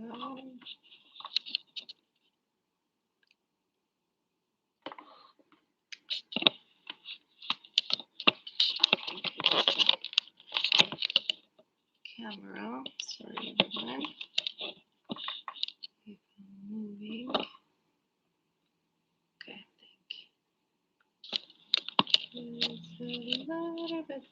Camera. Sorry, everyone. If I'm moving. Okay, thank you. It's a little bit better.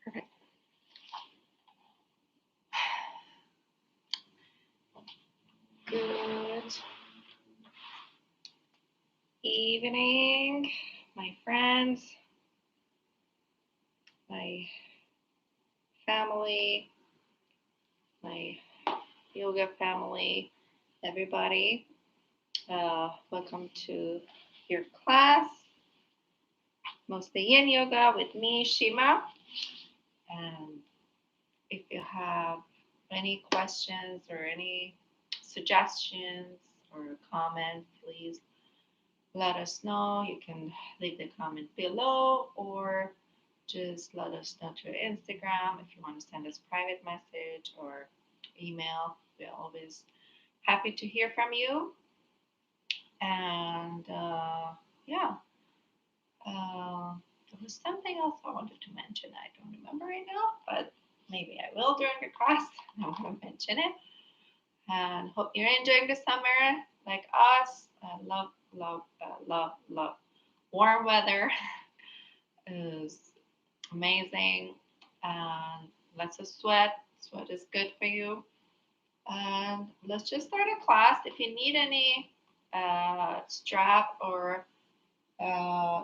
Perfect. Good evening, my friends, my family, my yoga family, everybody. Welcome to your class, mostly Yin Yoga with me, Shima. And if you have any questions or any suggestions or comments, please let us know. You can leave the comment below or just let us know through Instagram if you want to send us private message or email. We're always happy to hear from you. And yeah, there was something else I wanted to mention. I don't remember right now, but maybe I will during the class. I want to mention it. And hope you're enjoying the summer like us. Love warm weather is amazing, and lots of sweat. Sweat is good for you. And let's just start a class. If you need any strap or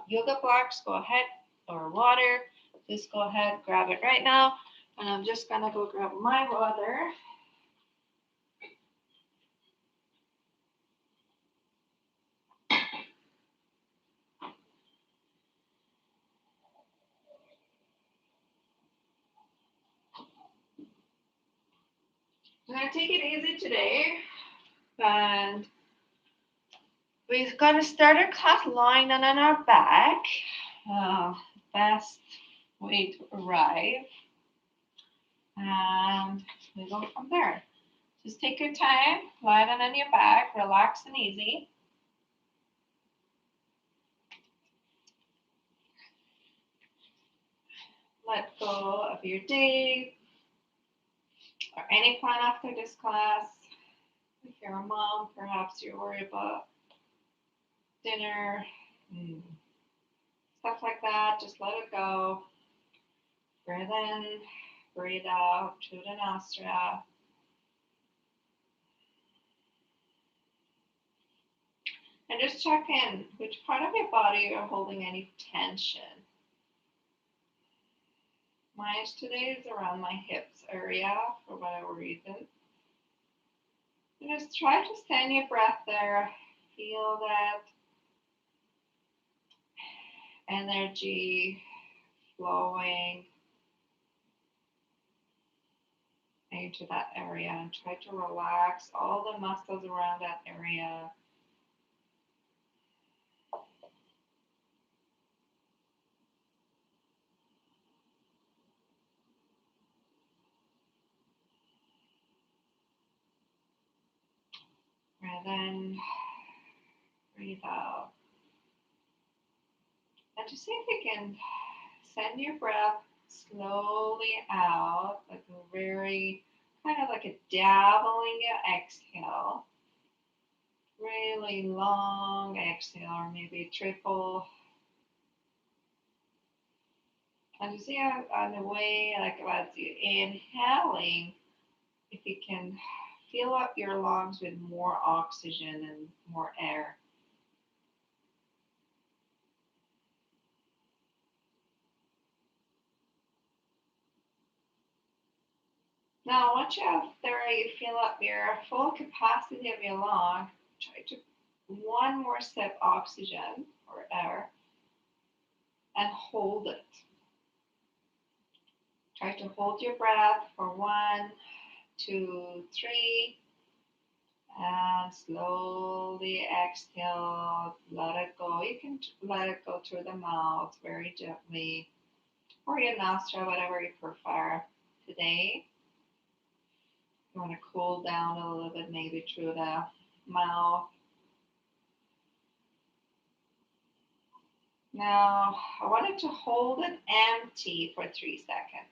yoga blocks, go ahead, or water, just go ahead, grab it right now. And I'm just gonna go grab my water. I'm gonna take it easy today, and we're gonna start our class lying down on our back. Best way to arrive, and we go from there. Just take your time, lie down on your back, relax and easy. Let go of your day or any plan after this class. If you're a mom, perhaps you're worried about dinner, stuff like that. Just let it go. Breathe in, breathe out through the nostril. And just check in which part of your body you're holding any tension. Mine today is around my hips area for whatever reason. And just try to stand your breath there. Feel that energy flowing into that area, and try to relax all the muscles around that area. Breathe in, breathe out. And to see if you can send your breath slowly out, like a very kind of like a dabbling exhale. Really long exhale, or maybe triple. And you see how on the way, like as you inhaling, if you can fill up your lungs with more oxygen and more air. Now, once you have there, you fill up your full capacity of your lung. Try to one more sip oxygen or air. and hold it. Try to hold your breath for 1, 2, 3, and slowly exhale. Let it go. You can let it go through the mouth very gently, or your nostril, whatever you prefer. Today, you want to cool down a little bit, maybe through the mouth. Now, I wanted to hold it empty for 3 seconds.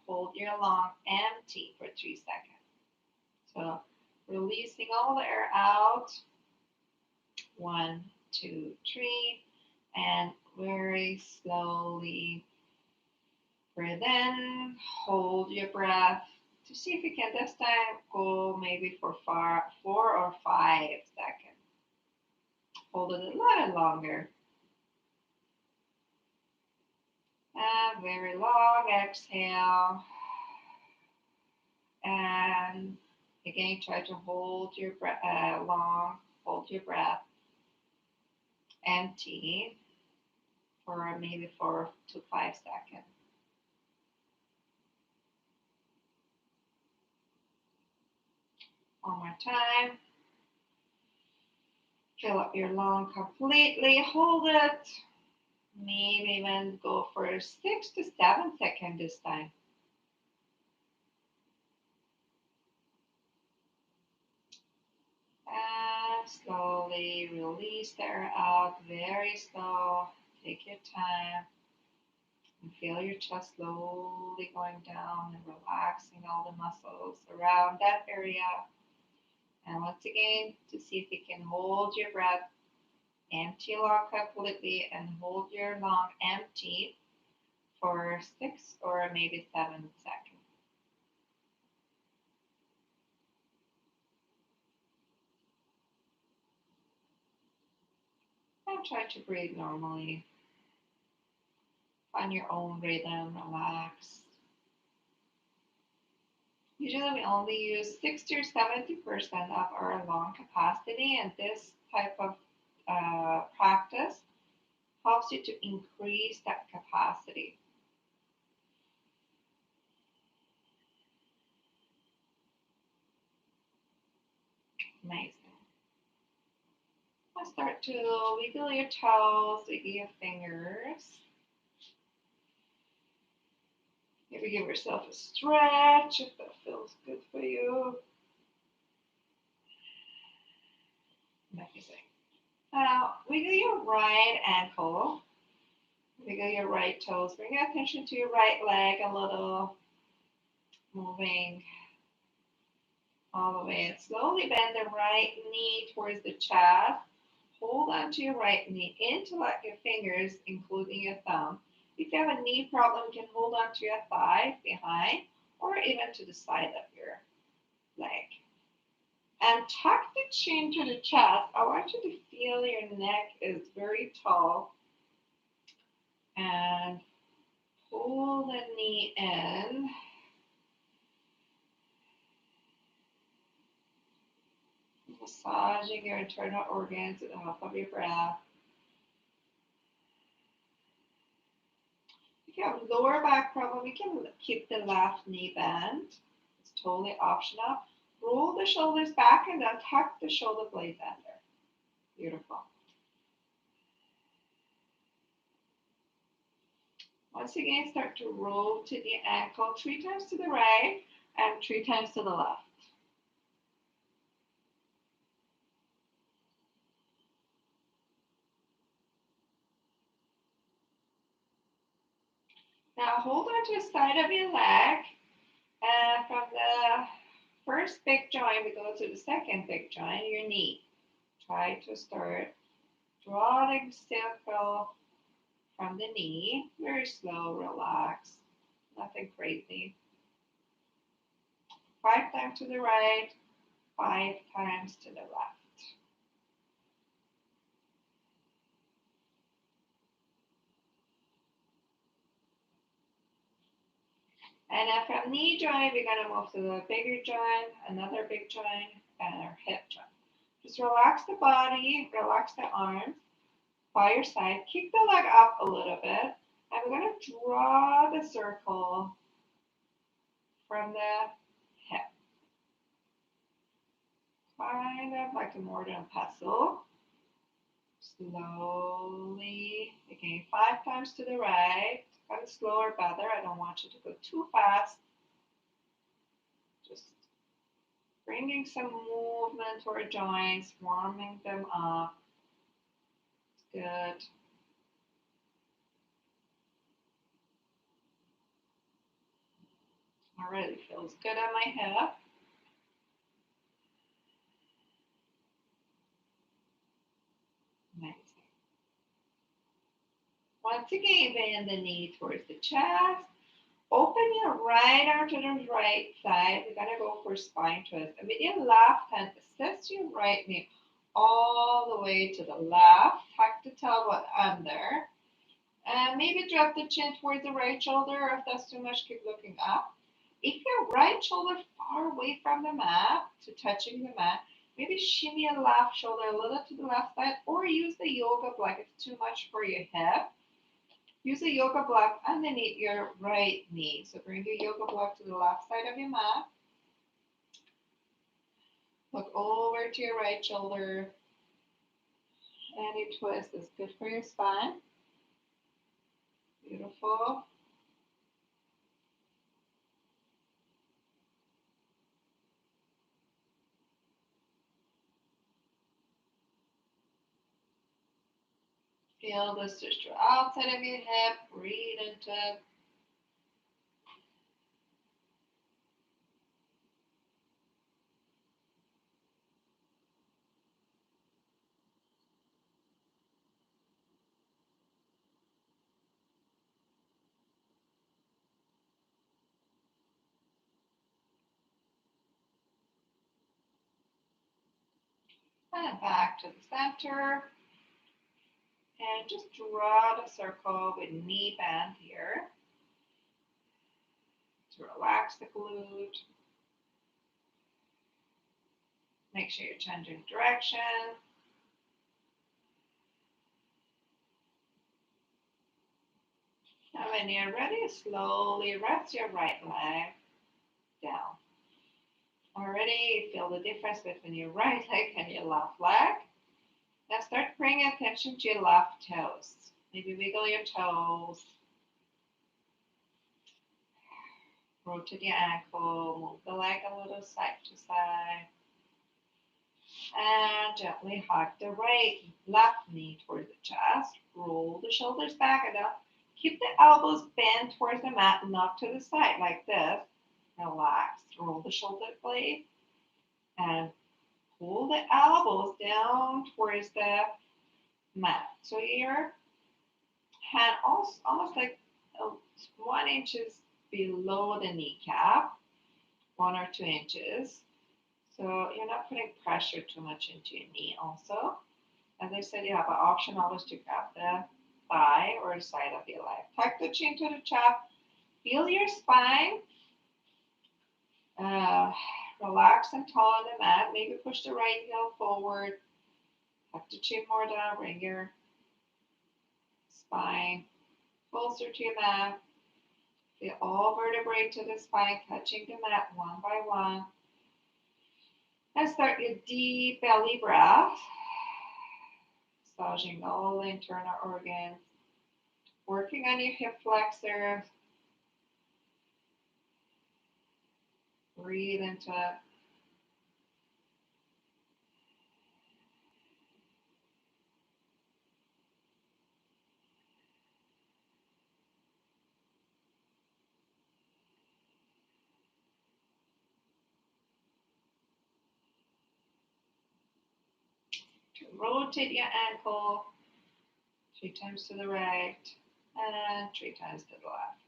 Hold your lung empty for 3 seconds. So, releasing all the air out. 1, 2, 3, and very slowly breathe in. Hold your breath to see if you can this time go maybe for 4 or 5 seconds. Hold it a little longer. And very long exhale. And again, try to hold your breath hold your breath empty for maybe 4 to 5 seconds. One more time. Fill up your lung completely. Hold it. Maybe even go for 6 to 7 seconds this time. And slowly release the air out. Very slow. Take your time. And feel your chest slowly going down and relaxing all the muscles around that area. And once again, to see if you can hold your breath, empty your lung completely, and hold your lung empty for 6 or maybe 7 seconds. And try to breathe normally. Find your own rhythm, relax. Usually we only use 60 or 70% of our lung capacity, and this type of practice helps you to increase that capacity. Amazing. Now start to wiggle your toes, wiggle your fingers. Maybe give yourself a stretch if that feels good for you. Amazing. Now, wiggle your right ankle. Wiggle your right toes. Bring your attention to your right leg a little. Moving all the way. Slowly bend the right knee towards the chest. Hold onto your right knee. Interlock your fingers, including your thumb. If you have a knee problem, you can hold onto your thigh behind or even to the side of your leg. And tuck the chin to the chest. I want you to feel your neck is very tall. And pull the knee in. Massaging your internal organs with the help of your breath. If you have lower back problem, you can keep the left knee bent. It's totally optional. Roll the shoulders back and then tuck the shoulder blades under. Beautiful. Once again, start to rotate the ankle 3 times to the right and 3 times to the left. Now hold on to the side of your leg. And from the first big joint, we go to the second big joint, your knee. Try to start drawing the circle from the knee. Very slow, relax. Nothing crazy. 5 times to the right, 5 times to the left. And then from knee joint, we're going to move to the bigger joint, another big joint, and our hip joint. Just relax the body, relax the arms. by your side. Kick the leg up a little bit. And we're going to draw the circle from the hip. Kind of like a modern puzzle. Slowly, again, 5 times to the right. Kind of slower, better. I don't want you to go too fast. Just bringing some movement to our joints, warming them up. Good. Already feels good on my hip. Amazing. Once again, bend the knee towards the chest. Open your right arm to the right side. We're going to go for spine twist. And with your left hand, assist your right knee all the way to the left. Tuck the tailbone under. And maybe drop the chin towards the right shoulder. If that's too much, keep looking up. If your right shoulder far away from the mat, to touching the mat, maybe shimmy your left shoulder a little to the left side, or use the yoga block if it's too much for your hip. Use a yoga block underneath your right knee. So bring your yoga block to the left side of your mat. Look over to your right shoulder. Any twist is good for your spine. Beautiful. Feel the stretch outside of your hip. Breathe into it. And back to the center. And just draw the circle with knee bend here to relax the glute. Make sure you're changing direction. And when you're ready, slowly rest your right leg down. Already feel the difference between your right leg and your left leg. Now start paying attention to your left toes. Maybe wiggle your toes. Rotate your ankle. Move the leg a little side to side. And gently hug the left knee towards the chest. Roll the shoulders back enough. Keep the elbows bent towards the mat, not to the side like this. Relax. Roll the shoulder blade and pull the elbows down towards the mat. So your hand almost like 1 inch below the kneecap, 1 or 2 inches. So you're not putting pressure too much into your knee also. As I said, you have an option always to grab the thigh or the side of your leg. Tuck the chin to the chest. Feel your spine. Relax and tall on the mat. Maybe push the right heel forward. Tuck the chin more down. Bring your spine closer to your mat. Feel all vertebrae to the spine touching the mat one by one. And start your deep belly breath. Massaging all the internal organs. Working on your hip flexor. Breathe into it. Rotate your ankle 3 times to the right and 3 times to the left.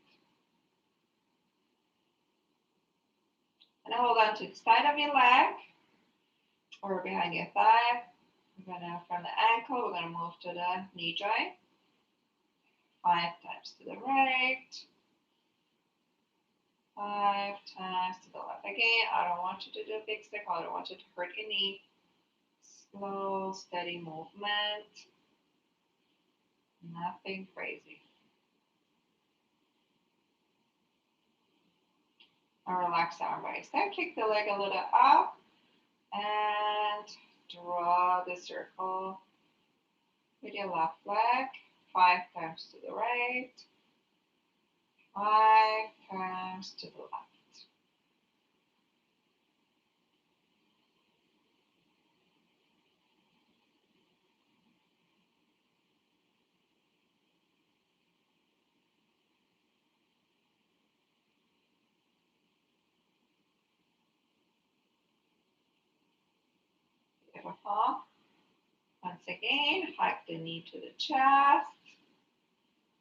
And hold on to the side of your leg or behind your thigh. We're gonna, from the ankle, we're gonna move to the knee joint. 5 times to the right. 5 times to the left. Again, I don't want you to do a big step. I don't want you to hurt your knee. Slow, steady movement. Nothing crazy. And relax our waist. Then kick the leg a little up and draw the circle with your left leg. 5 times to the right, 5 times to the left. Beautiful. Once again, hug the knee to the chest.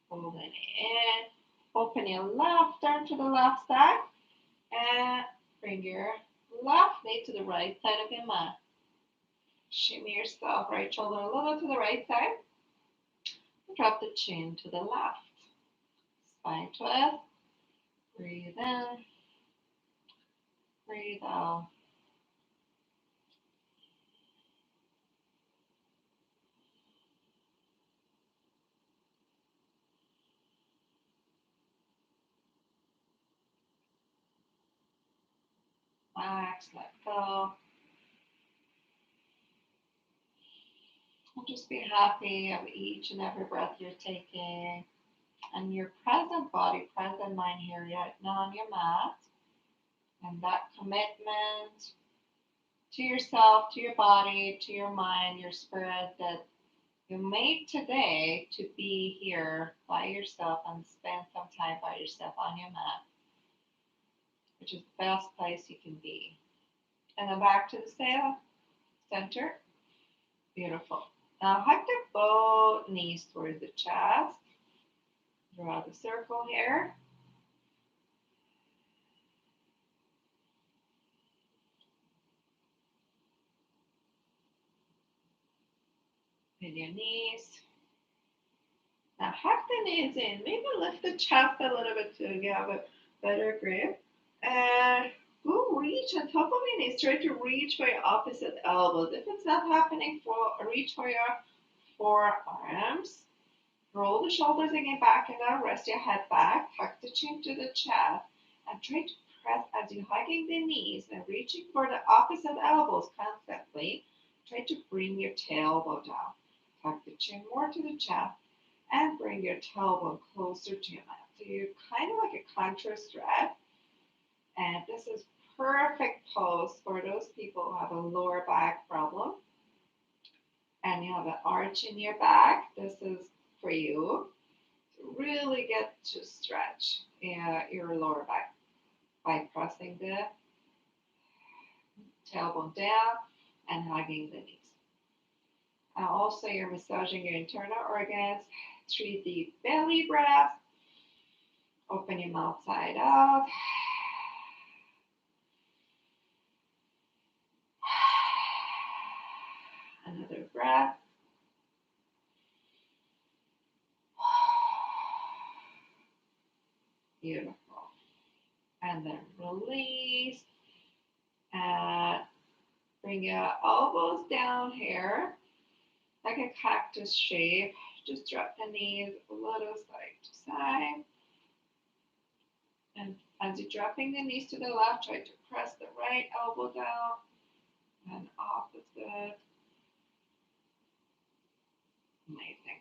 Hold it in. Open your left arm to the left side. And bring your left knee to the right side of your mat. Shimmy yourself, right shoulder a little to the right side. Drop the chin to the left. Spine twist. Breathe in. Breathe out. Relax, let go. And just be happy of each and every breath you're taking. And your present body, present mind here right now on your mat. And that commitment to yourself, to your body, to your mind, your spirit that you made today to be here by yourself and spend some time by yourself on your mat, which is the best place you can be. And then back to the center. Beautiful. Now hug the both knees towards the chest. Draw the circle here. Bend your knees. Now hug the knees in. Maybe lift the chest a little bit so you have a better grip. And go reach on top of your knees. Try to reach for your opposite elbows. If it's not happening, reach for your forearms. Roll the shoulders again back and down. Rest your head back. Tuck the chin to the chest. And try to press as you're hugging the knees and reaching for the opposite elbows constantly. Try to bring your tailbone down. Tuck the chin more to the chest and bring your tailbone closer to your mat. So you're kind of like a contour stretch. And this is perfect pose for those people who have a lower back problem and you have an arch in your back. This is for you to really get to stretch your lower back by pressing the tailbone down and hugging the knees. And also, you're massaging your internal organs. 3 deep belly breaths. Open your mouth side out. Another breath. Beautiful. And then release. And bring your elbows down here like a cactus shape. Just drop the knees a little side to side. And as you're dropping the knees to the left, try to press the right elbow down and opposite. Amazing.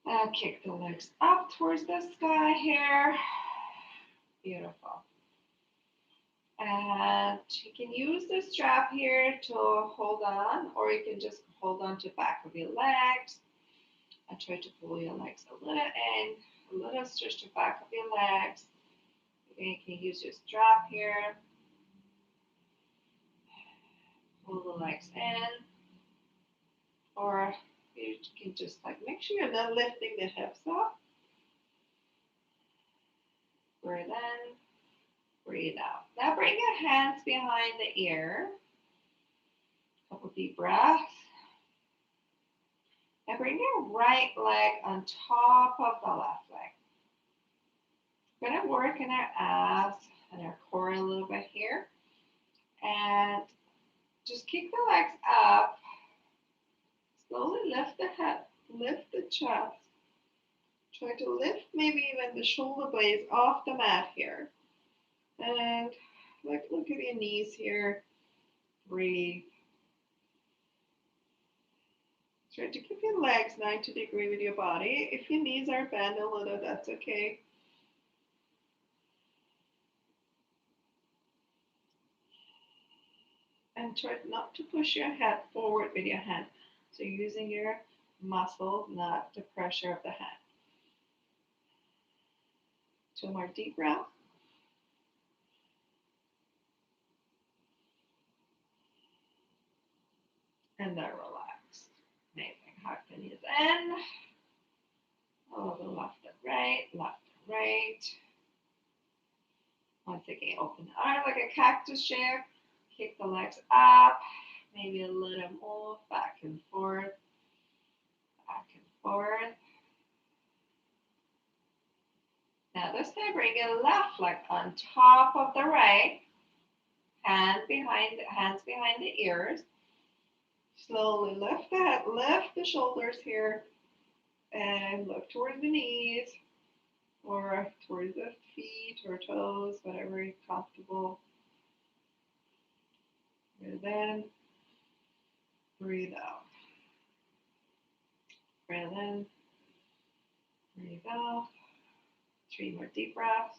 Now kick the legs up towards the sky here. Beautiful. And you can use the strap here to hold on, or you can just hold on to the back of your legs and try to pull your legs a little in, a little stretch the back of your legs. Again, you can use your strap here. Pull the legs in, or you can just like make sure you're not lifting the hips up. Breathe in, breathe out. Now bring your hands behind the ear. Couple deep breaths. And bring your right leg on top of the left leg. We're going to work in our abs and our core a little bit here. And just keep the legs up slowly lift the head, lift the chest. Try to lift maybe even the shoulder blades off the mat here. And look at your knees here. Breathe. Try to keep your legs 90 degrees with your body. If your knees are bent a little, that's okay. And try not to push your head forward with your hand. So using your muscles, not the pressure of the hand. 2 more deep breaths. And then relax. Amazing. Hug the knees in. Oh, the left and right, left and right. Once again, open the arm like a cactus shape. Kick the legs up. Maybe a little more back and forth. Back and forth. Now this time bring your left leg on top of the right. Hands behind the ears. Slowly lift the head, lift the shoulders here. And look towards the knees. Or towards the feet or toes, whatever you're comfortable. Breathe in. Breathe out. Breathe in. Breathe out. 3 more deep breaths.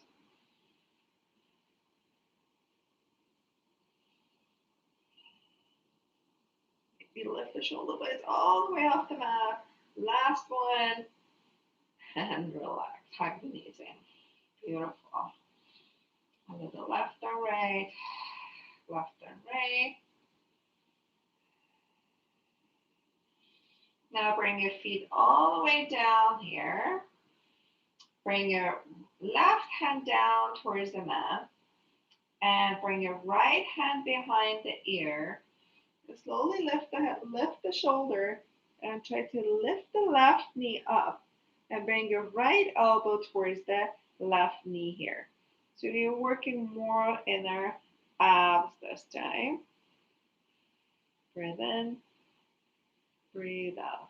You lift the shoulder blades all the way off the mat. Last one. And relax. Hug the knees in. Beautiful. A little left and right. Left and right. Now bring your feet all the way down here. Bring your left hand down towards the mat. And bring your right hand behind the ear. Slowly lift the head, lift the shoulder, and try to lift the left knee up. And bring your right elbow towards the left knee here. So you're working more inner abs this time. Breathe in, breathe out.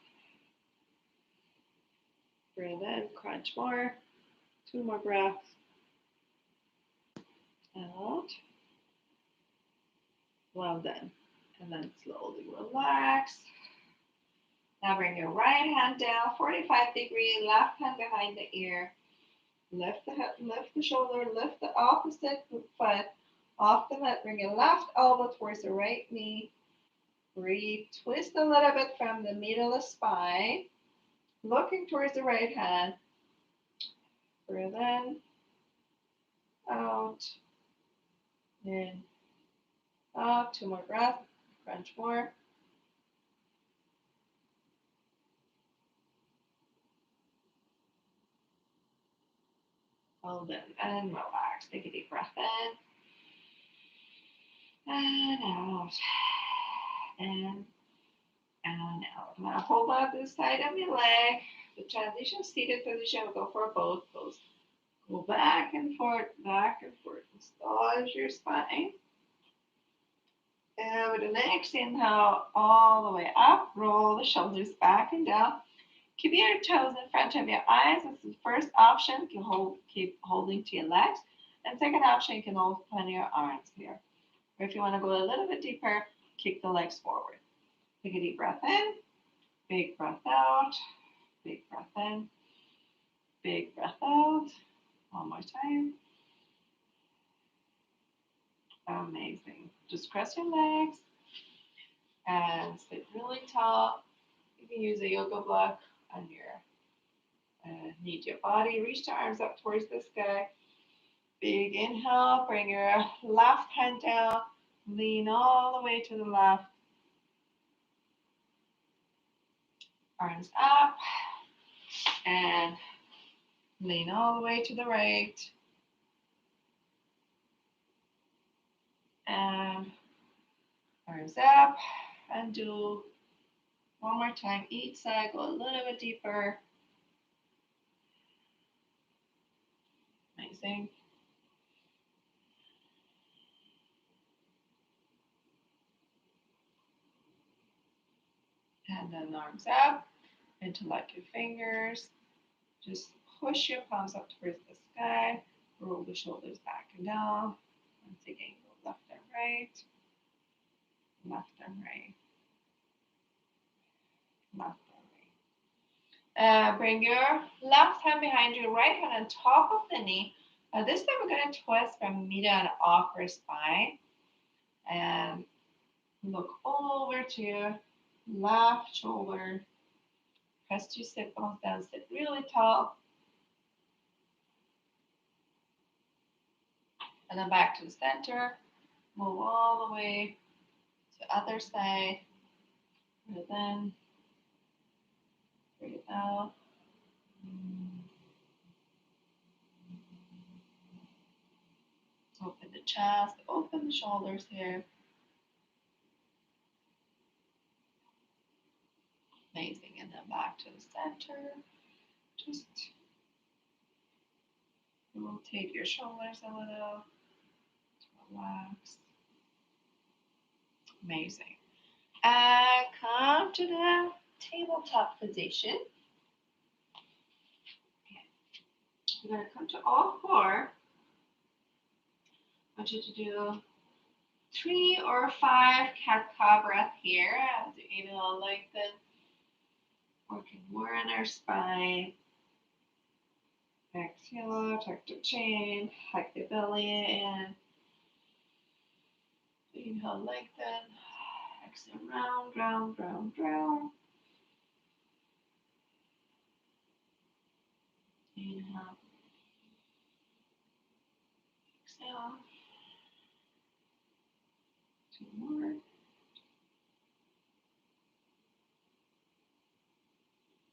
Breathe in, crunch more. 2 more breaths. Out. Well done. And then slowly relax. Now bring your right hand down, 45 degrees, left hand behind the ear. Lift the head, lift the shoulder, lift the opposite foot off the mat. Bring your left elbow towards the right knee. Breathe. Twist a little bit from the middle of the spine. Looking towards the right hand. Breathe in. Out. In. Up. 2 more breaths. Crunch more. Hold in and relax. Take a deep breath in. And out. In. And out. Now hold on to the side of your leg. The transition seated position will go for both poses. Go back and forth, massage your spine. And with the next inhale, all the way up, roll the shoulders back and down. Keep your toes in front of your eyes. That's the first option. You can keep holding to your legs. And second option, you can open your arms here. Or if you want to go a little bit deeper, kick the legs forward. Take a deep breath in, big breath out, big breath in, big breath out. One more time. Amazing. Just cross your legs and sit really tall. You can use a yoga block on your knee to your body. Reach the arms up towards the sky. Big inhale. Bring your left hand down. Lean all the way to the left. Arms up. And lean all the way to the right. And arms up. And do one more time each side. Go a little bit deeper. Amazing. And then arms up, interlock your fingers. Just push your palms up towards the sky. Roll the shoulders back and down. Once again, go left and right, left and right, left and right. Bring your left hand behind your right hand on top of the knee. This time we're going to twist from middle and upper spine. And look all over to your left shoulder. Press your sit bones down, sit really tall. And then back to the center. Move all the way to the other side. Breathe in. Breathe out. Open the chest, open the shoulders here. Amazing. And then back to the center. Just rotate your shoulders a little. Relax. Amazing. And come to the tabletop position. You're going to come to all four. I want you to do 3 or 5 cat-cow breath here. As you inhale, lengthen. Working more on our spine. Exhale, tuck the chin, hug the belly in. Inhale, lengthen. Exhale, round, round, round, round. Inhale. Exhale. 2 more.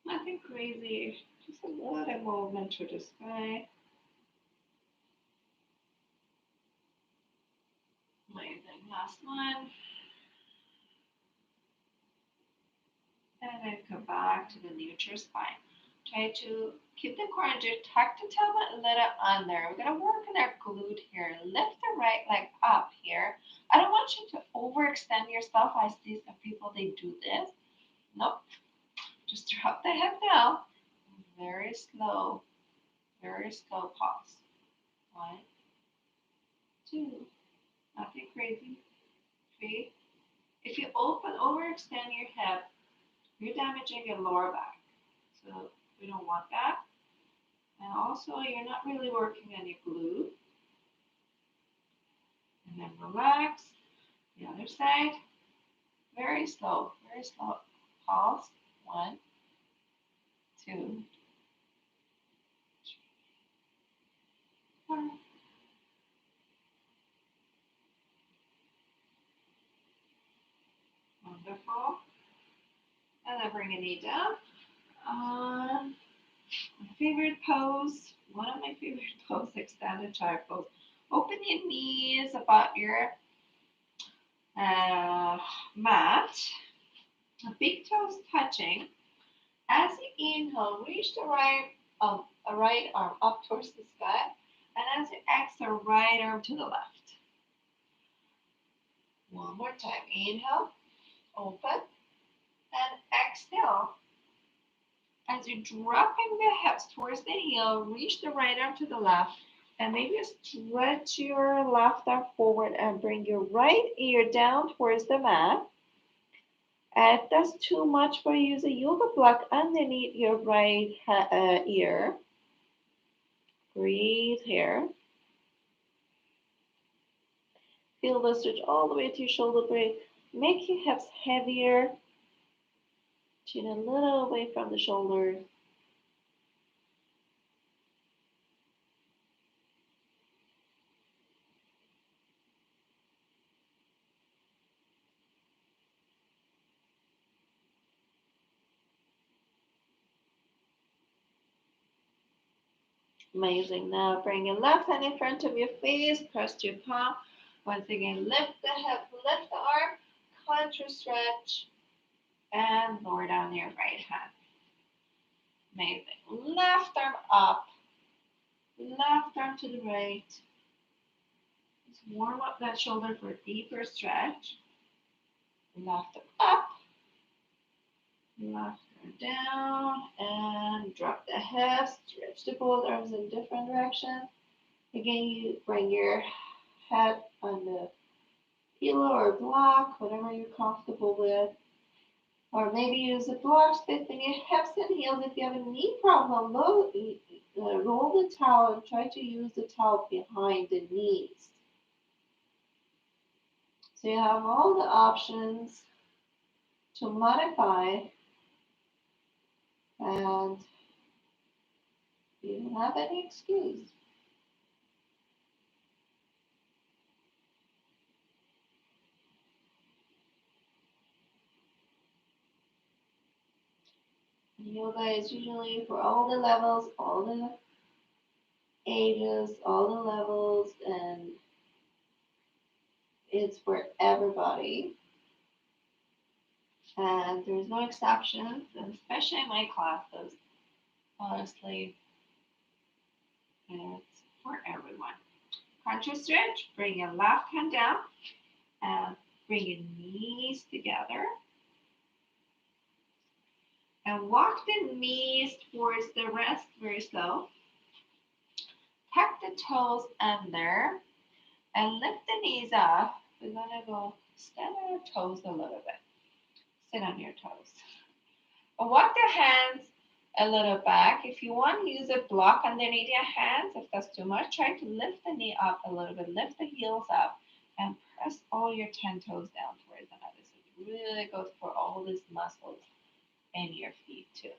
Nothing crazy, just a lot of movement to the spine. Amazing. Last one. And then come back to the neutral spine. Try to keep the core under, tuck the tailbone a little under. We're going to work on our glute here. Lift the right leg up here. I don't want you to overextend yourself. I see some people, they do this. Nope. Just drop the head down. Very slow pause. 1, 2, nothing crazy. 3. If you overextend your hip, you're damaging your lower back. So we don't want that. And also, you're not really working on your glute. And then relax. The other side. Very slow pause. 1, 2, 3, 4. Wonderful. And then bring a knee down. My favorite pose, one of my favorite poses, extended child pose. Open your knees about your mat. Big toes touching. As you inhale, reach the right arm up towards the sky. And as you exhale, right arm to the left. One more time. Inhale, open, and exhale. As you're dropping the hips towards the heel, reach the right arm to the left. And maybe stretch your left arm forward and bring your right ear down towards the mat. And if that's too much for you, use a yoga block underneath your right ear. Breathe here. Feel the stretch all the way to your shoulder blade. Make your hips heavier. Chin a little away from the shoulders. Amazing. Now bring your left hand in front of your face. Press your palm. Once again, lift the hip, lift the arm, contour stretch, and lower down your right hand. Amazing. Left arm up, left arm to the right. Just warm up that shoulder for a deeper stretch. Left arm up, Left arm down and drop the hips. Stretch the both arms in different directions. Again, you bring your head on the pillow or block, whatever you're comfortable with. Or maybe use a block, stiffen your hips and heels. If you have a knee problem, roll the towel and try to use the towel behind the knees. So you have all the options to modify, and you don't have any excuse. Yoga is usually for all the levels, all the ages, all the levels, and it's for everybody. And there's no exceptions, and especially in my classes. Honestly, it's for everyone. Contour stretch, bring your left hand down and bring your knees together. And walk the knees towards the wrist very slow. Tuck the toes under and lift the knees up. We're gonna go stand on our toes a little bit. Sit on your toes. And walk the hands a little back. If you want, use a block underneath your hands. If that's too much, try to lift the knee up a little bit. Lift the heels up and press all your 10 toes down towards the mat. This is really good for all these muscles in your feet too.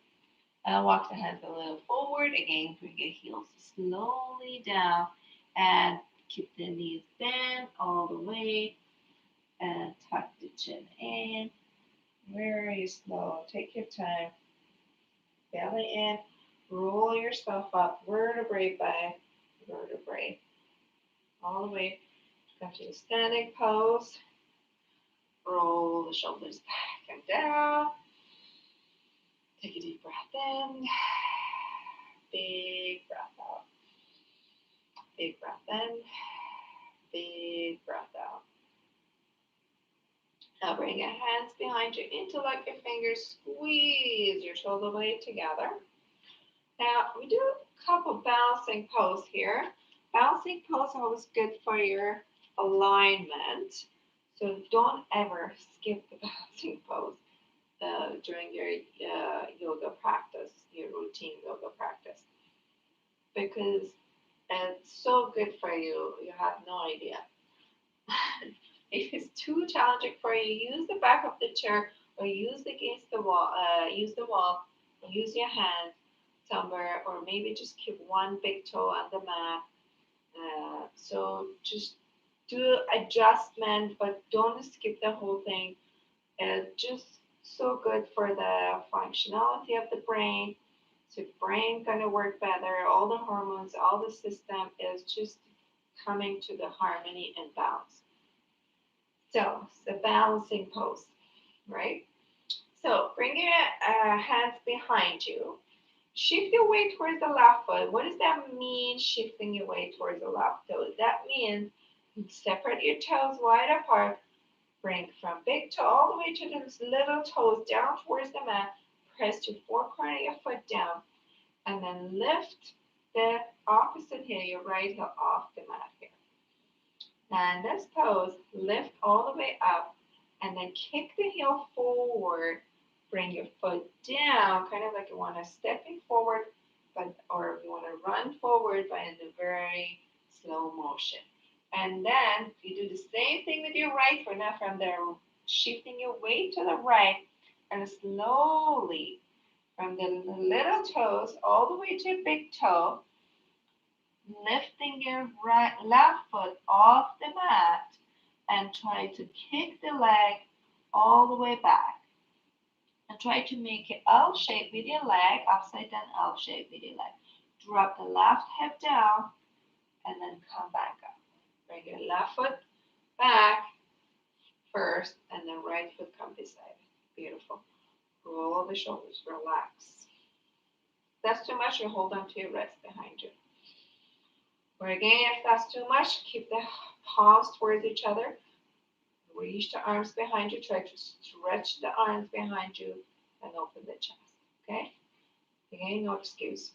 And walk the hands a little forward. Again, bring your heels slowly down and keep the knees bent all the way and tuck the chin in. Very slow. Take your time. Belly in. Roll yourself up vertebrae by vertebrae. All the way. Come to the standing pose. Roll the shoulders back and down. Take a deep breath in. Big breath out. Big breath in. Big breath out. Now bring your hands behind you, interlock your fingers, squeeze your shoulder blade together. Now we do a couple balancing pose here. Balancing pose is always good for your alignment. So don't ever skip the balancing pose during your yoga practice, your routine yoga practice. Because it's so good for you, you have no idea. If it's too challenging for you, use the back of the chair or use against the wall. Use the wall, or use your hand somewhere, or maybe just keep one big toe on the mat. So just do adjustment, but don't skip the whole thing. Just so good for the functionality of the brain. So brain gonna work better. All the hormones, all the system is just coming to the harmony and balance. So it's the balancing pose, right? So bring your hands behind you. Shift your weight towards the left foot. What does that mean, shifting your weight towards the left toe? That means separate your toes wide apart. Bring from big toe all the way to the little toes down towards the mat. Press your forecorner of your foot down. And then lift the opposite heel, your right heel, off the mat here. And this pose, lift all the way up and then kick the heel forward. Bring your foot down, kind of like you want to stepping forward, or you want to run forward, but in a very slow motion. And then you do the same thing with your right foot. Now from there, shifting your weight to the right and slowly from the little toes all the way to your big toe, lifting your left foot off the mat and try to kick the leg all the way back. And try to make an L shape with your leg, upside down L shape with your leg. Drop the left hip down and then come back up. Bring your left foot back first and then right foot come beside it. Beautiful. Roll the shoulders, relax. If that's too much, you hold on to your wrist behind you. Or again, if that's too much, keep the palms towards each other. Reach the arms behind you. Try to stretch the arms behind you. and open the chest. Okay? Again, no excuse.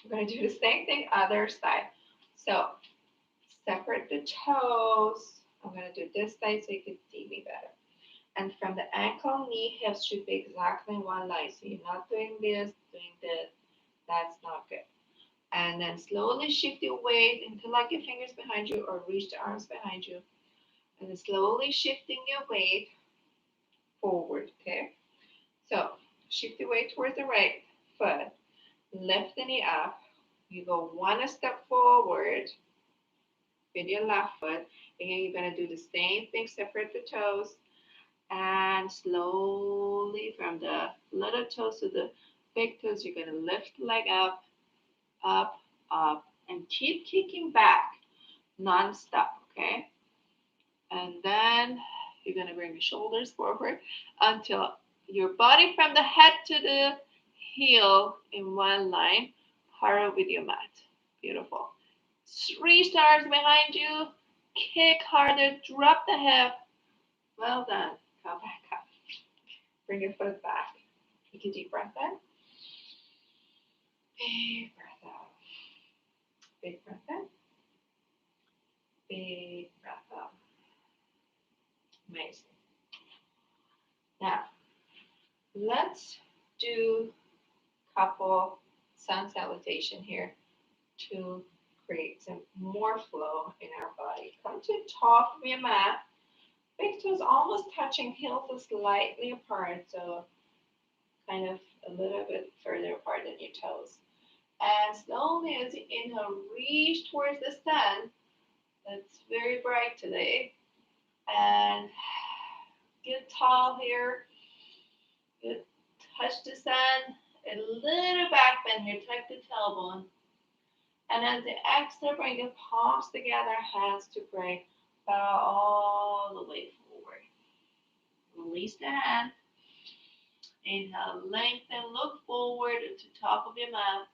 We're going to do the same thing other side. So separate the toes. I'm going to do this side so you can see me better. And from the ankle, knee, hips should be exactly one line. So you're not doing this, doing this. That's not good. And then slowly shift your weight until like your fingers behind you or reach the arms behind you. And then slowly shifting your weight forward, okay? So shift your weight towards the right foot. Lift the knee up. You go one step forward with your left foot. Again, you're going to do the same thing, separate the toes. And slowly from the little toes to the big toes, you're going to lift the leg up, up, up, and keep kicking back non-stop, okay? And then you're going to bring the shoulders forward until your body from the head to the heel in one line, parallel with your mat. Beautiful. Reach the arms behind you, kick harder, drop the hip. Well done. Come back up. Bring your foot back. Take a deep breath in. Big breath out. Big breath in. Big breath out. Amazing. Now, let's do a couple sun salutation here to create some more flow in our body. Come to the top of your mat. Big toes almost touching, heels are slightly apart, so kind of a little bit further apart than your toes. And slowly as you inhale, reach towards the sun. That's very bright today. And get tall here. Get, touch the sun. A little back bend here, tuck the tailbone. And as you exhale, bring your palms together, hands to pray. Bow all the way forward. Release the hand. Inhale, lengthen, look forward to the top of your mat.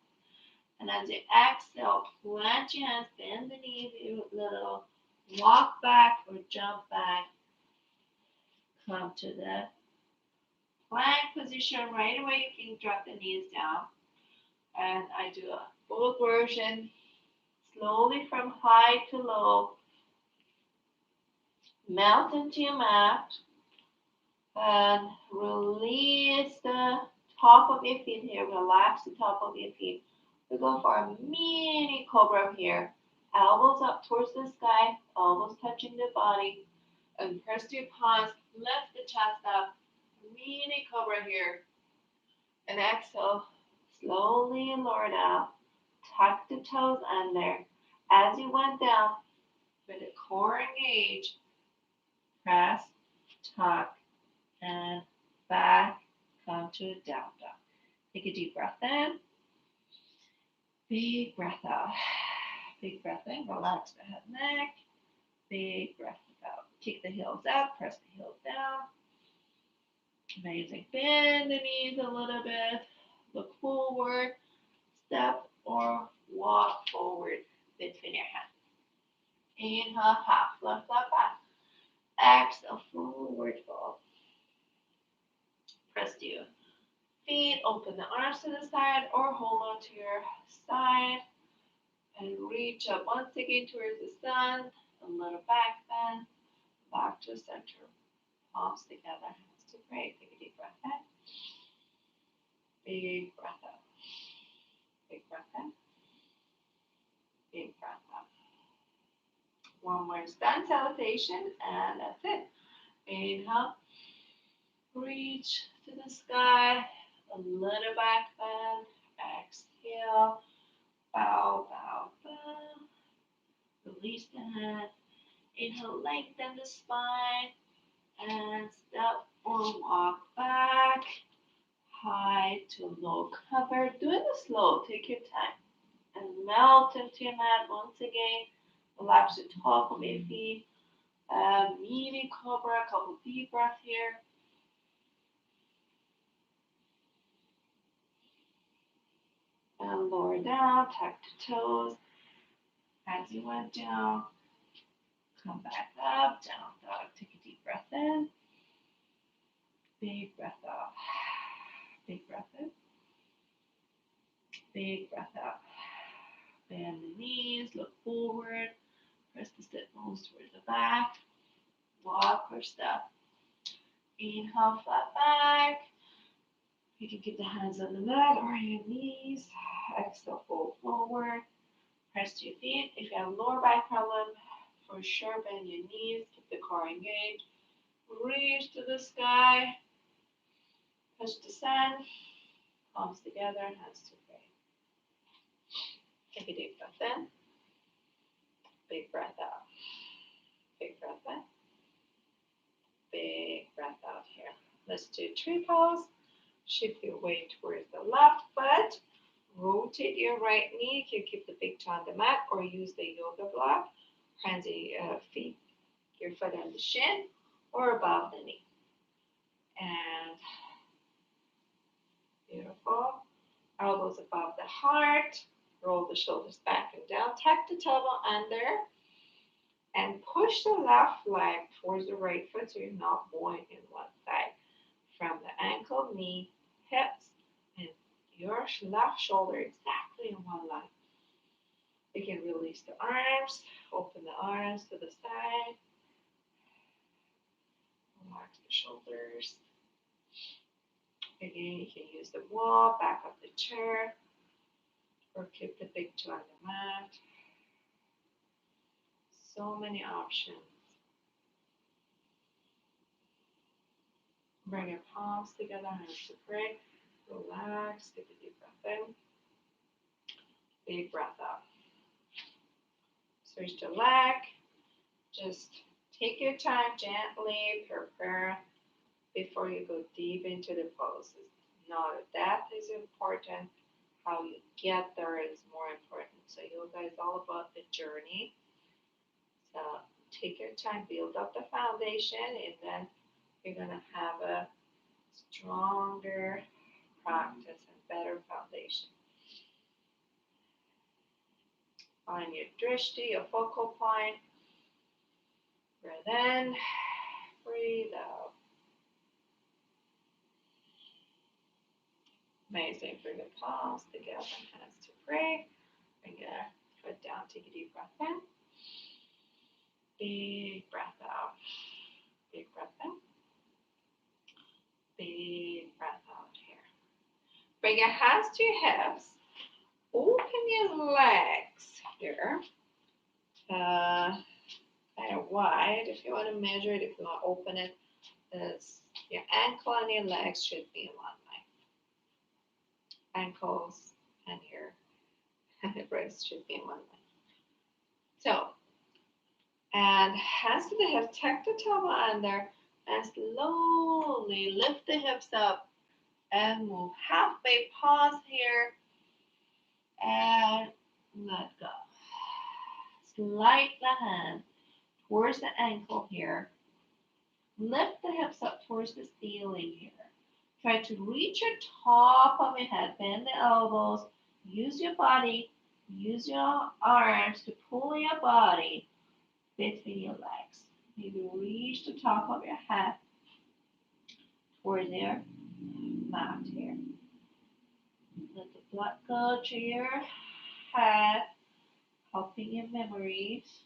And as you exhale, plant your hands, bend the knees a little, walk back or jump back. Come to the plank position right away. You can drop the knees down. And I do a full version, slowly from high to low. Melt into your mat. And release the top of your feet here. Relax the top of your feet. We go for a mini cobra here. Elbows up towards the sky, elbows touching the body. And press your palms, lift the chest up. Mini cobra here. And exhale, slowly lower down. Tuck the toes under. As you went down, with the core engaged, press, tuck, and back. Come to a down dog. Take a deep breath in. Big breath out. Big breath in. Relax the head and neck. Big breath out. Kick the heels up. Press the heels down. Amazing. Bend the knees a little bit. Look forward. Step or walk forward between your hands. Inhale, half lift up back. Exhale, forward fold. Press to your feet. Open the arms to the side or hold on to your side. And reach up once again towards the sun. A little back bend. Back to center. Palms together. Hands to pray. Take a deep breath in. Big breath out. Big breath in. Big breath out. One more sun salutation, and that's it. Inhale. Reach to the sky. A little back bend. Exhale. Bow, bow, bow. Release the hand. Inhale, lengthen the spine. And step or walk back. High to low cover. Do it slow. Take your time. And melt into your mat once again. Relax the top of your feet. Mini cobra. A couple deep breaths here. And lower down. Tuck the toes. As you went down. Come back up. Down dog. Take a deep breath in. Big breath out. Big breath in. Big breath out. Bend the knees, look forward. Press the sit bones towards the back. Walk or step. Inhale, flat back. You can keep the hands on the mat or your knees. Exhale, fold forward. Press to your feet. If you have lower back problem, for sure bend your knees. Keep the core engaged. Reach to the sky. Touch the sun. Palms together, hands to pray. Take a deep breath in. Big breath out. Big breath in. Big breath out here. Let's do tree pose. Shift your weight towards the left foot. Rotate your right knee. You can keep the big toe on the mat or use the yoga block. Hands feet, your foot on the shin or above the knee. And beautiful. Elbows above the heart. Roll the shoulders back and down. Tuck the tailbone under. And push the left leg towards the right foot so you're not going in one side. From the ankle, knee, hips, and your left shoulder exactly in one line. You can release the arms, open the arms to the side. Relax the shoulders. Again, you can use the wall, back up the chair, or keep the big toe on the mat. So many options. Bring your palms together, hands to pray. Relax, take a deep breath in. Big breath out. Switch to leg. Just take your time gently, prepare before you go deep into the poses. Now, that is important. How you get there is more important. So yoga is all about the journey. So take your time, build up the foundation, and then you're going to have a stronger practice and better foundation. Find your drishti, your focal point. Breathe in, breathe out. Amazing. Bring the palms together, hands to pray. Bring your foot down, take a deep breath in. Big breath out. Big breath in. Big breath out here. Bring your hands to your hips. Open your legs here. Kind of wide. If you want to measure it, if you want to open it, your ankle and your legs should be in one line. Ankles and your wrists should be in one line. So, and hands to the hips, tuck the tailbone under, and slowly lift the hips up and move halfway. Pause here and let go. Slide the hand towards the ankle here. Lift the hips up towards the ceiling here. Try to reach your top of your head. Bend the elbows. Use your body. Use your arms to pull your body between your legs. Maybe reach the top of your head towards your mat here. Let the blood go to your head, helping your memories.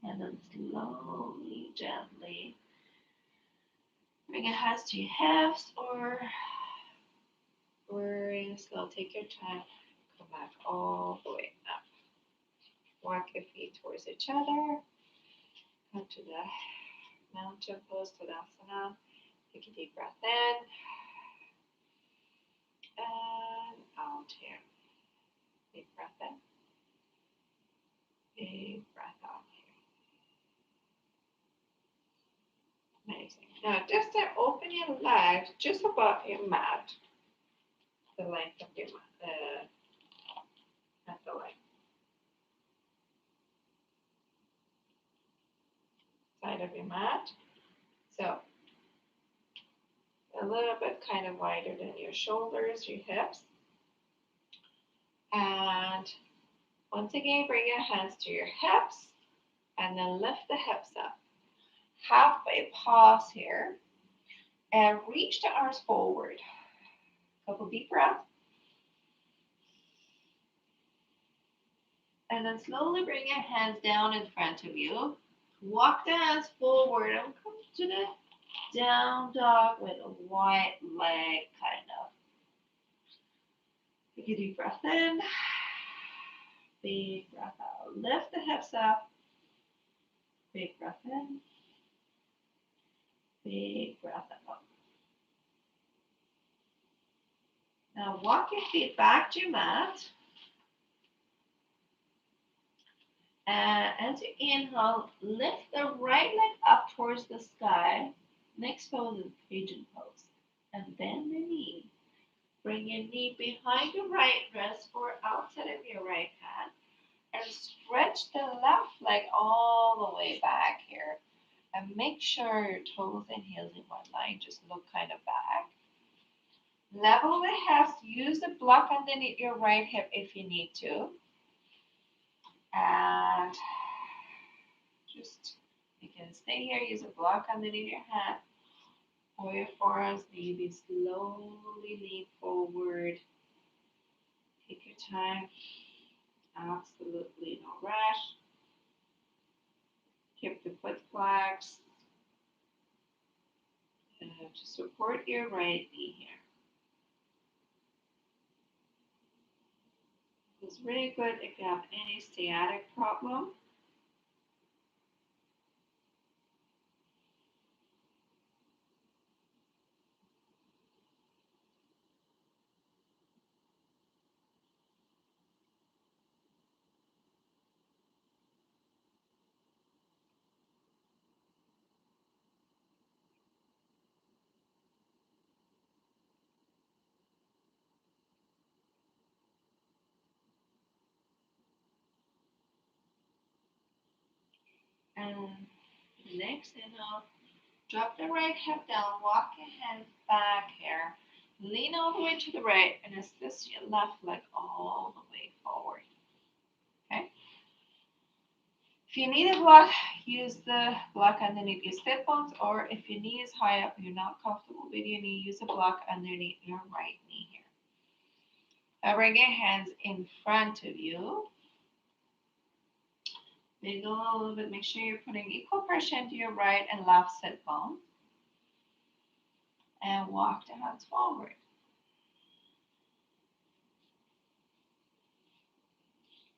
And then slowly, gently bring your hands to your hips or slow. Take your time. Come back all the way up. Walk your feet towards each other. Come to the mountain pose, Tadasana. Take a deep breath in and out here. Big breath in. Big breath out here. Amazing. Now just open your legs just above your mat. The length of your mat. At the length. Side of your mat. So a little bit kind of wider than your shoulders, your hips. And once again, bring your hands to your hips and then lift the hips up. halfway pause here and reach the arms forward. Couple deep breaths. And then slowly bring your hands down in front of you. Walk the hands forward and come to the down dog with a wide leg, kind of. Take a deep breath in. Big breath out. Lift the hips up. Big breath in. Big breath out. Now walk your feet back to your mat. And as you inhale, lift the right leg up towards the sky. Next pose is pigeon pose. And bend the knee. Bring your knee behind your right wrist or outside of your right hand. And stretch the left leg all the way back here. And make sure your toes and heels in one line. Just look kind of back. Level the hips. Use the block underneath your right hip if you need to. And just, you can stay here. Use a block underneath your hand. Or your forearms, maybe slowly lean forward. Take your time. Absolutely no rush. Keep the foot flex. To support your right knee here. It's really good if you have any sciatic problem. And next inhale, drop the right hip down, walk your hands back here. Lean all the way to the right and assist your left leg all the way forward. Okay? If your knee is block, use the block underneath your sit bones, or if your knee is high up and you're not comfortable with your knee, use a block underneath your right knee here. Now bring your hands in front of you. Wiggle a little bit. Make sure you're putting equal pressure into your right and left sit bone. And walk the hands forward.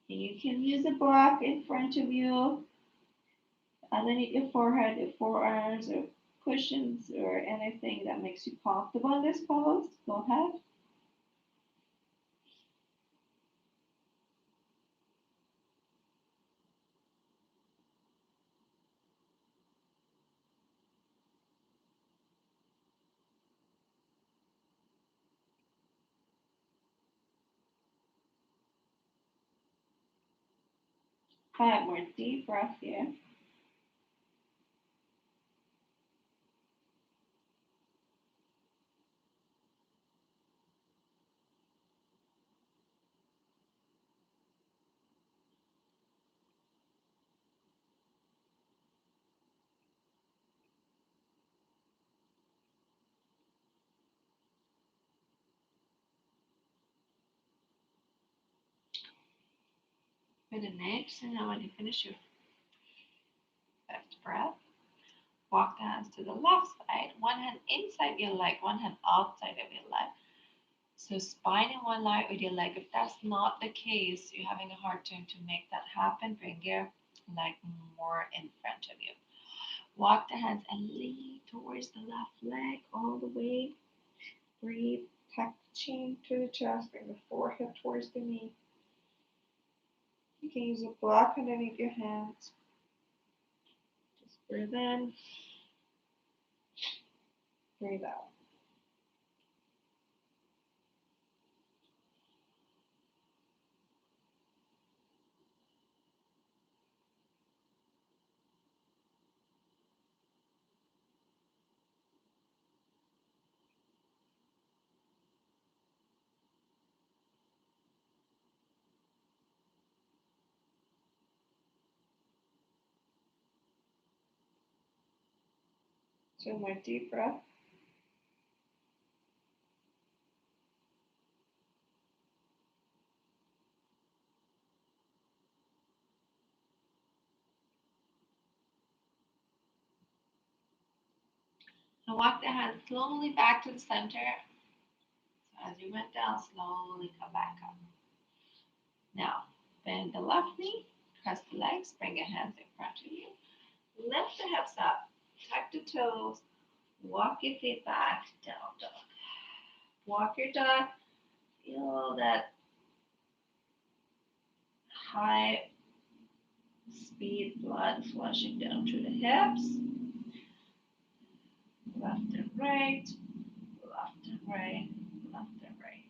You can use a block in front of you, underneath your forehead, your forearms, or cushions, or anything that makes you comfortable in this pose. Go ahead. Five more deep breath here. For the next, and now when you finish your fifth breath, walk the hands to the left side, one hand inside your leg, one hand outside of your leg. So spine in one line with your leg. If that's not the case, you're having a hard time to make that happen, bring your leg more in front of you. Walk the hands and lean towards the left leg all the way. Breathe, tuck the chin to the chest, bring the forehead towards the knee. You can use a block underneath your hands. Just breathe in, breathe out. Two more deep breath. And walk the hands slowly back to the center. So as you went down, slowly come back up. Now, bend the left knee, cross the legs, bring your hands in front of you. Lift the hips up, tuck the toes, walk your feet back, down dog. Walk your dog, feel that high speed blood flushing down through the hips. Left and right, left and right, left and right.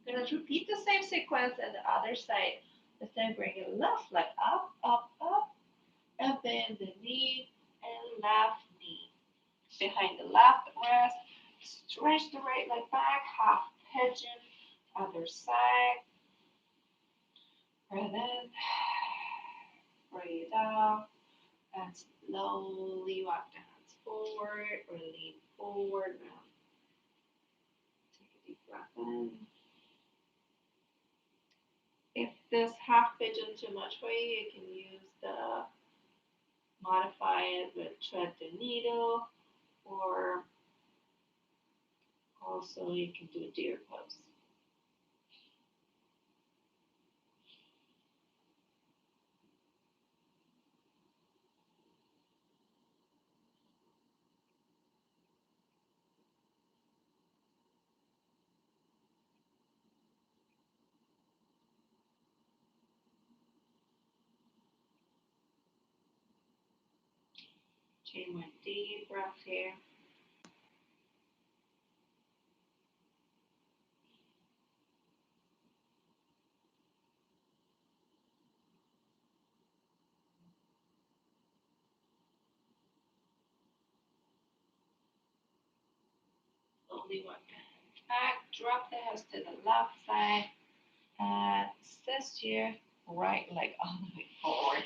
Gonna repeat the same sequence on the other side. This time bring your left leg up, up, up, and bend the knee and left knee. Behind the left wrist, stretch the right leg back, half pigeon, other side. Breathe in, breathe out, and slowly walk the hands forward or lean forward. Now, take a deep breath in. If this half pigeon too much for you, you can use the modify it with thread the needle, or also you can do deer pose. Take one deep breath here. Slowly walk the hands back. Drop the hands to the left side. And assist your right leg all the way forward.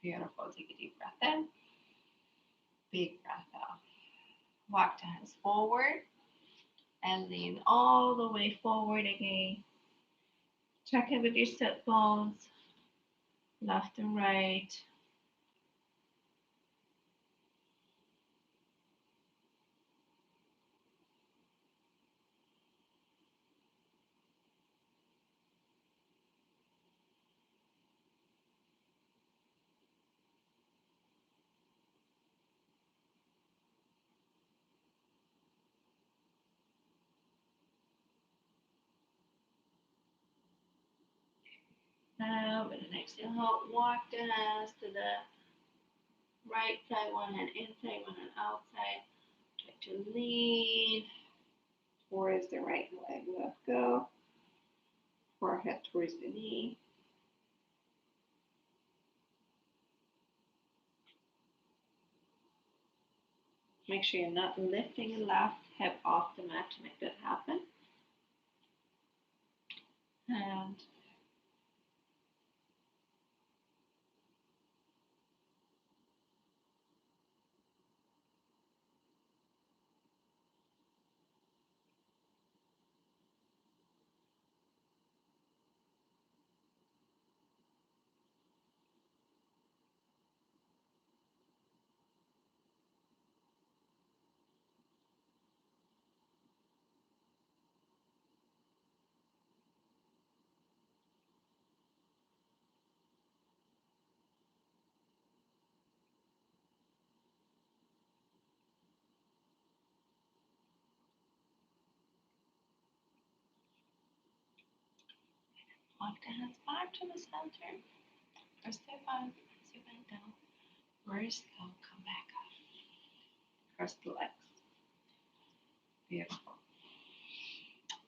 Beautiful. Take a deep breath in. Big breath out. Walk the hands forward and lean all the way forward again. Check in with your sit bones, left and right. Now, with an exhale, walk the hands to the right side, one hand inside, one hand outside. Try to lean towards the right leg. Let go. Forehead towards the knee. Make sure you're not lifting your left hip off the mat to make that happen. And walk the hands back to the center. Press the arms as you bend down. Very slow, come back up. Cross the legs. Beautiful.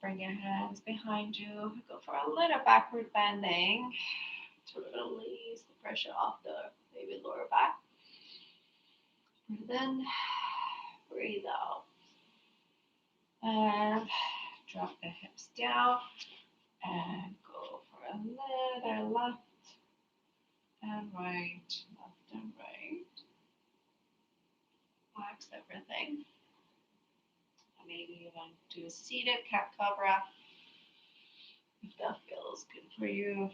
Bring your hands behind you. Go for a little backward bending to release the pressure off the maybe lower back. Breathe in, breathe out. And drop the hips down and go for a little left and right, left and right. relax everything. Maybe you want to do a seated cat cobra if that feels good for you.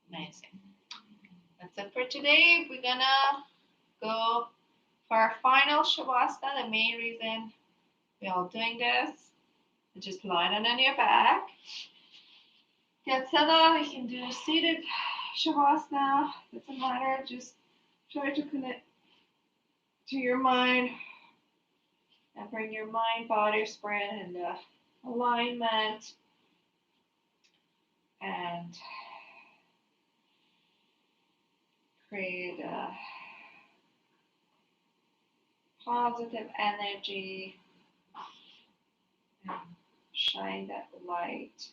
Amazing. That's it for today. We're gonna go for our final shavasana. The main reason we're all doing this is just lie down on your back. Get settled. You can do seated shavasana. Doesn't matter. Just try to connect to your mind and bring your mind body spirit into alignment and create a positive energy and shine that light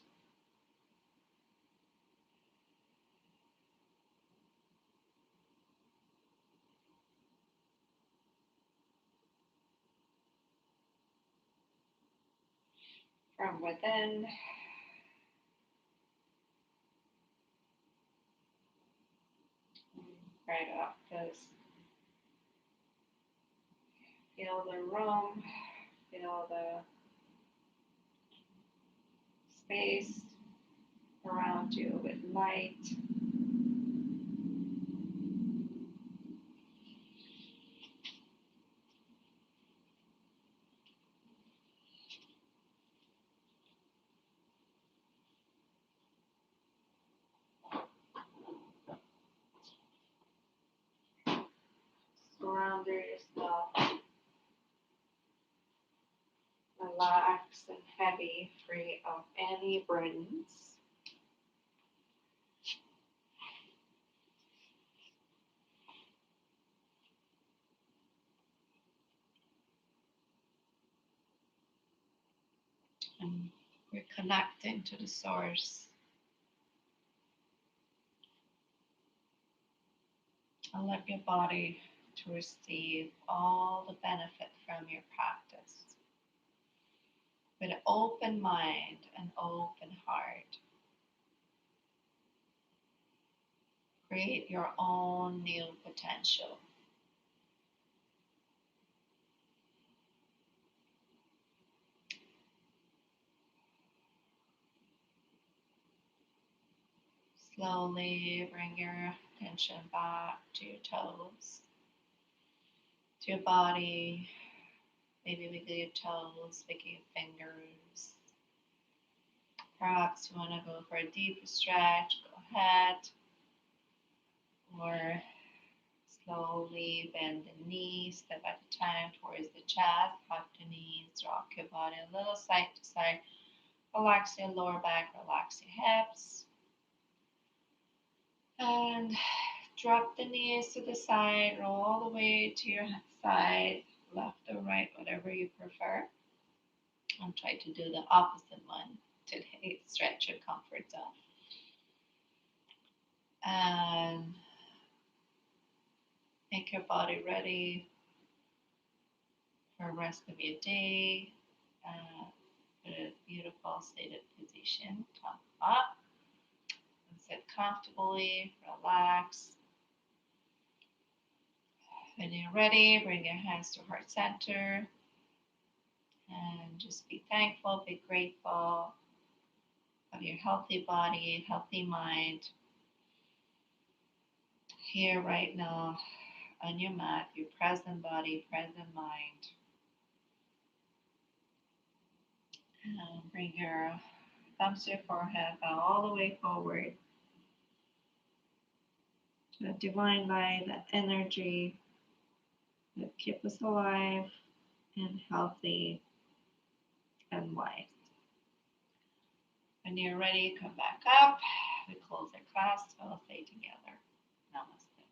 from within. Right up, because feel the room, feel the space around you with light. Surround yourself relaxed and heavy, free of any burdens. And we're connecting to the source. Allow your body to receive all the benefit from your practice with an open mind and open heart. Create your own new potential. Slowly bring your attention back to your toes, to your body. Maybe wiggle your toes, wiggle your fingers. Perhaps you want to go for a deeper stretch, go ahead. Or slowly bend the knees, step at a time towards the chest. Hug the knees, rock your body a little side to side. Relax your lower back, relax your hips. And drop the knees to the side, roll all the way to your side, left or right, whatever you prefer. And try to do the opposite one today. Stretch your comfort zone. And make your body ready for the rest of your day. Put a beautiful seated position, top up. And sit comfortably, relax. When you're ready, bring your hands to heart center and just be thankful, be grateful of your healthy body, healthy mind. Here, right now, on your mat, your present body, present mind. And bring your thumbs to your forehead, bow all the way forward. To the divine light, that energy that keeps us alive and healthy and wise. When you're ready, come back up. We close our class. We'll stay together. Namaste.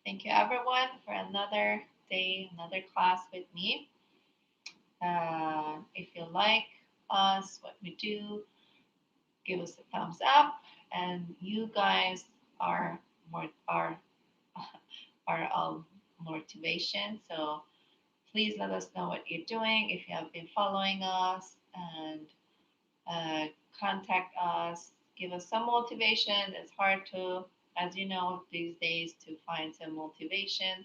Thank you, everyone, for another day, another class with me. If you like us, what we do, give us a thumbs up. And you guys are more our motivation. So please let us know what you're doing if you have been following us, and uh, contact us, give us some motivation. It's hard to, as you know, these days to find some motivation.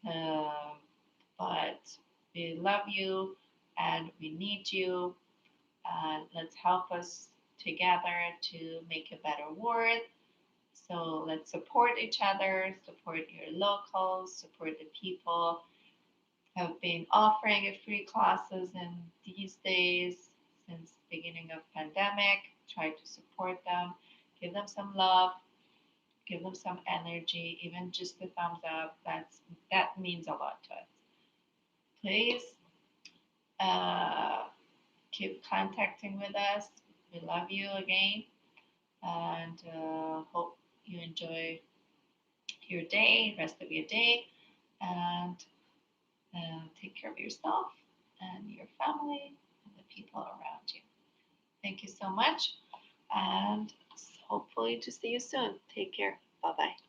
Um, but we love you and we need you. Let's help us together to make a better world. So let's support each other, support your locals, support the people have been offering a free classes in these days since beginning of pandemic. Try to support them, give them some love, give them some energy, even just a thumbs up. That means a lot to us. Please uh, keep contacting with us. We love you again, and hope you enjoy your day, rest of your day, and take care of yourself and your family and the people around you. Thank you so much, and hopefully to see you soon. Take care. Bye bye.